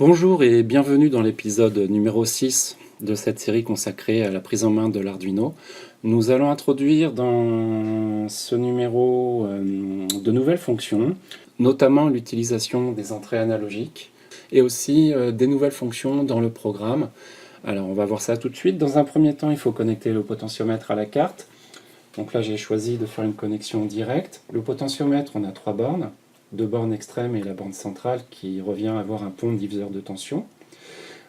Bonjour et bienvenue dans l'épisode numéro 6 de cette série consacrée à la prise en main de l'Arduino. Nous allons introduire dans ce numéro de nouvelles fonctions, notamment l'utilisation des entrées analogiques et aussi des nouvelles fonctions dans le programme. Alors on va voir ça tout de suite. Dans un premier temps, il faut connecter le potentiomètre à la carte. Donc là j'ai choisi de faire une connexion directe. Le potentiomètre, on a 3 bornes. 2 bornes extrêmes et la borne centrale qui revient à avoir un pont diviseur de tension.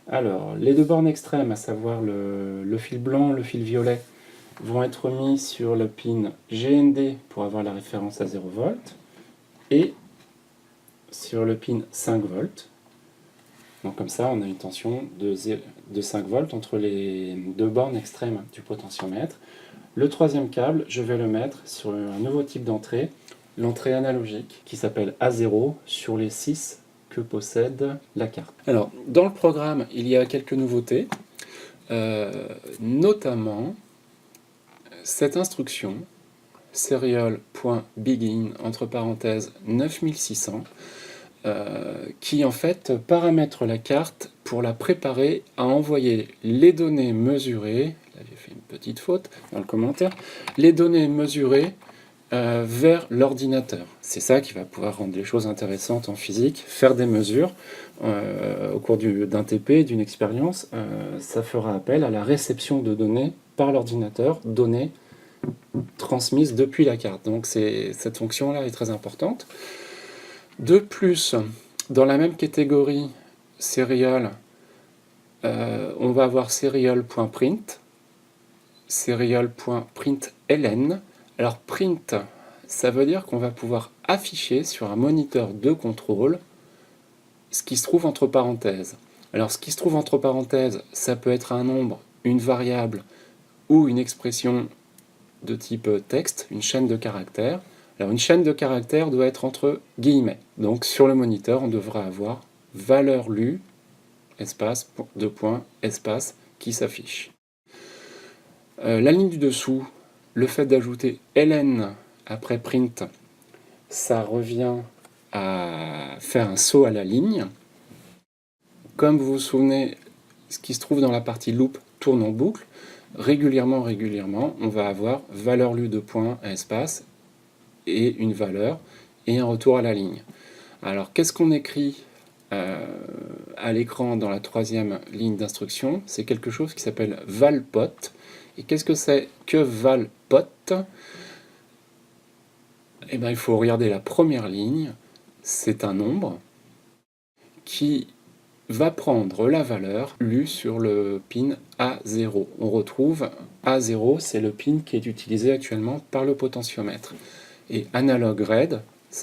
Alors, les 2 bornes extrêmes, à savoir le fil blanc, le fil violet, vont être mis sur le pin GND pour avoir la référence à 0 V et sur le pin 5 V. Donc comme ça, on a une tension de 5 V entre les 2 bornes extrêmes du potentiomètre. Le troisième câble, je vais le mettre sur un nouveau type d'entrée, l'entrée analogique, qui s'appelle A0 sur les 6 que possède la carte. Alors, dans le programme, il y a quelques nouveautés, notamment cette instruction, serial.begin, entre parenthèses 9600, qui en fait paramètre la carte pour la préparer à envoyer les données mesurées, là j'ai fait une petite faute dans le commentaire, les données mesurées vers l'ordinateur. C'est ça qui va pouvoir rendre les choses intéressantes en physique, faire des mesures au cours d'un TP, d'une expérience, ça fera appel à la réception de données par l'ordinateur, données transmises depuis la carte. Donc cette fonction-là est très importante. De plus, dans la même catégorie serial, on va avoir serial.print, serial.println. Alors print, ça veut dire qu'on va pouvoir afficher sur un moniteur de contrôle ce qui se trouve entre parenthèses. Alors ce qui se trouve entre parenthèses, ça peut être un nombre, une variable ou une expression de type texte, une chaîne de caractères. Alors une chaîne de caractères doit être entre guillemets. Donc sur le moniteur, on devra avoir valeur lue, espace, deux points, espace, qui s'affiche. La ligne du dessous, le fait d'ajouter ln après print, ça revient à faire un saut à la ligne. Comme vous vous souvenez, ce qui se trouve dans la partie loop tourne en boucle. Régulièrement, on va avoir valeur lue de point, espace, et une valeur, et un retour à la ligne. Alors, qu'est-ce qu'on écrit à l'écran dans la troisième ligne d'instruction? C'est quelque chose qui s'appelle valpot. Et qu'est-ce que c'est que valpot? Eh bien, il faut regarder la première ligne. C'est un nombre qui va prendre la valeur lue sur le pin A0. On retrouve A0, c'est le pin qui est utilisé actuellement par le potentiomètre. Et analog read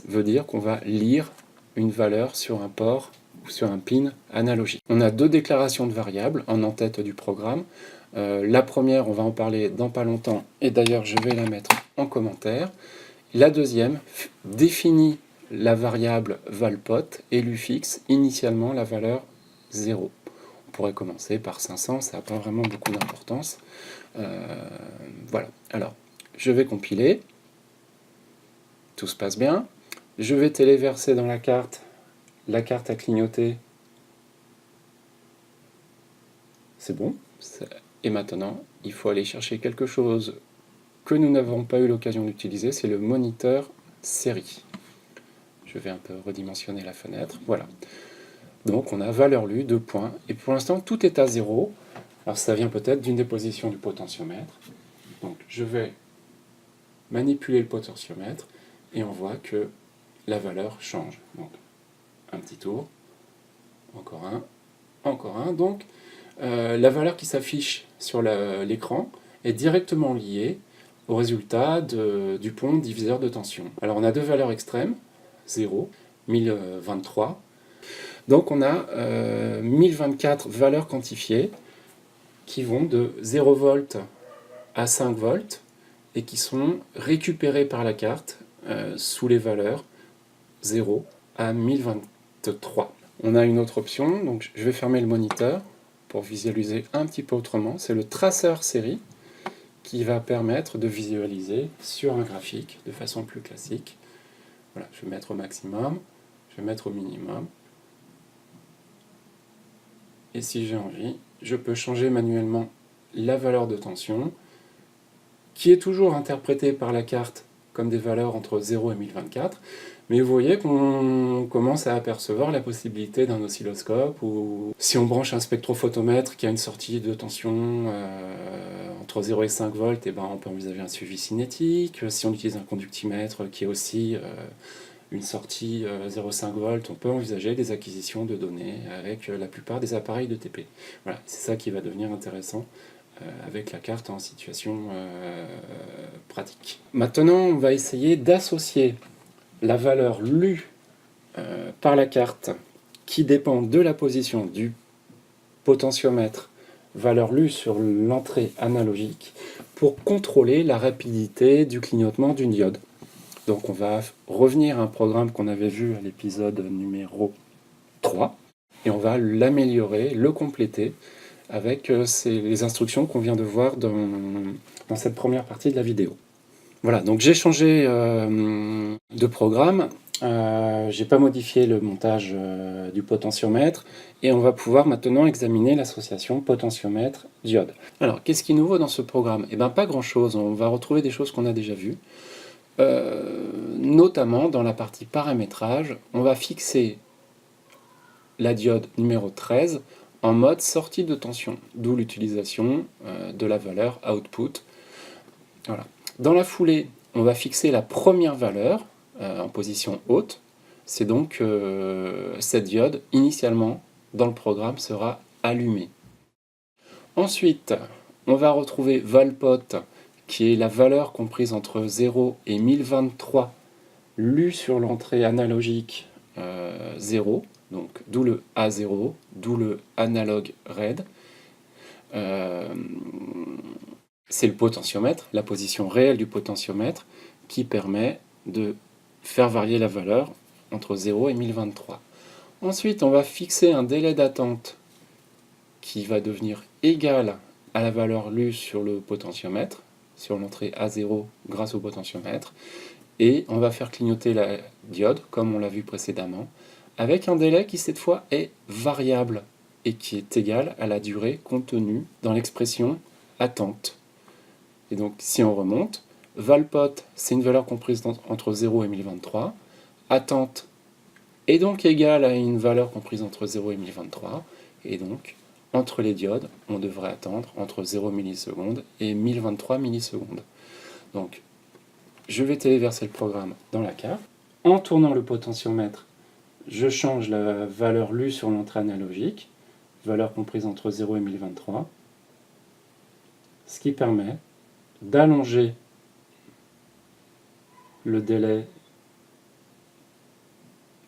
veut dire qu'on va lire une valeur sur un port ou sur un pin analogique. On a 2 déclarations de variables en en-tête du programme. La première, on va en parler dans pas longtemps, et d'ailleurs je vais la mettre en commentaire. La deuxième définit la variable valpot et lui fixe initialement la valeur 0. On pourrait commencer par 500, ça n'a pas vraiment beaucoup d'importance. Voilà, alors je vais compiler. Tout se passe bien. Je vais téléverser dans la carte a clignoté. C'est bon. Et maintenant, il faut aller chercher quelque chose que nous n'avons pas eu l'occasion d'utiliser, c'est le moniteur série. Je vais un peu redimensionner la fenêtre. Voilà. Donc on a valeur lue, 2 points. Et pour l'instant, tout est à 0. Alors ça vient peut-être d'une déposition du potentiomètre. Donc je vais manipuler le potentiomètre et on voit que la valeur change. Donc un petit tour, encore un. Donc la valeur qui s'affiche sur l'écran est directement liée au résultat du pont diviseur de tension. Alors on a 2 valeurs extrêmes, 0, 1023. Donc on a 1024 valeurs quantifiées qui vont de 0 V à 5 V et qui sont récupérées par la carte sous les valeurs 0 à 1023. On a une autre option, donc je vais fermer le moniteur pour visualiser un petit peu autrement. C'est le traceur série qui va permettre de visualiser sur un graphique de façon plus classique. Voilà, je vais mettre au maximum, je vais mettre au minimum. Et si j'ai envie, je peux changer manuellement la valeur de tension, qui est toujours interprétée par la carte comme des valeurs entre 0 et 1024. Mais vous voyez qu'on commence à apercevoir la possibilité d'un oscilloscope, ou si on branche un spectrophotomètre qui a une sortie de tension entre 0 et 5 volts, et ben on peut envisager un suivi cinétique. Si on utilise un conductimètre qui est aussi une sortie 0,5 volts, on peut envisager des acquisitions de données avec la plupart des appareils de TP. Voilà, c'est ça qui va devenir intéressant avec la carte en situation pratique. Maintenant, on va essayer d'associer la valeur lue par la carte, qui dépend de la position du potentiomètre, valeur lue sur l'entrée analogique, pour contrôler la rapidité du clignotement d'une diode. Donc on va revenir à un programme qu'on avait vu à l'épisode numéro 3, et on va l'améliorer, le compléter, avec les instructions qu'on vient de voir dans cette première partie de la vidéo. Voilà, donc j'ai changé de programme, j'ai pas modifié le montage du potentiomètre, et on va pouvoir maintenant examiner l'association potentiomètre-diode. Alors, qu'est-ce qui est nouveau dans ce programme? Eh bien, pas grand-chose, on va retrouver des choses qu'on a déjà vues. Notamment dans la partie paramétrage, on va fixer la diode numéro 13 en mode sortie de tension, d'où l'utilisation de la valeur output. Voilà. Dans la foulée, on va fixer la première valeur en position haute. C'est donc cette diode, initialement, dans le programme, sera allumée. Ensuite, on va retrouver valpot, qui est la valeur comprise entre 0 et 1023, lue sur l'entrée analogique 0, donc d'où le A0, d'où le analogue red. C'est le potentiomètre, la position réelle du potentiomètre, qui permet de faire varier la valeur entre 0 et 1023. Ensuite, on va fixer un délai d'attente qui va devenir égal à la valeur lue sur le potentiomètre, sur l'entrée A0 grâce au potentiomètre, et on va faire clignoter la diode, comme on l'a vu précédemment, avec un délai qui cette fois est variable et qui est égal à la durée contenue dans l'expression attente. Et donc si on remonte, valpot c'est une valeur comprise entre 0 et 1023, attente est donc égale à une valeur comprise entre 0 et 1023, et donc entre les diodes, on devrait attendre entre 0 millisecondes et 1023 millisecondes. Donc, je vais téléverser le programme dans la carte. En tournant le potentiomètre, je change la valeur lue sur l'entrée analogique, valeur comprise entre 0 et 1023, ce qui permet d'allonger le délai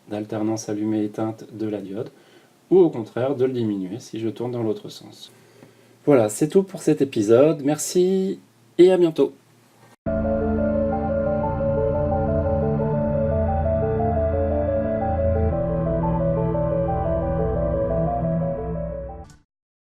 d'alternance allumée-éteinte de la diode, ou au contraire de le diminuer si je tourne dans l'autre sens. Voilà, c'est tout pour cet épisode. Merci et à bientôt.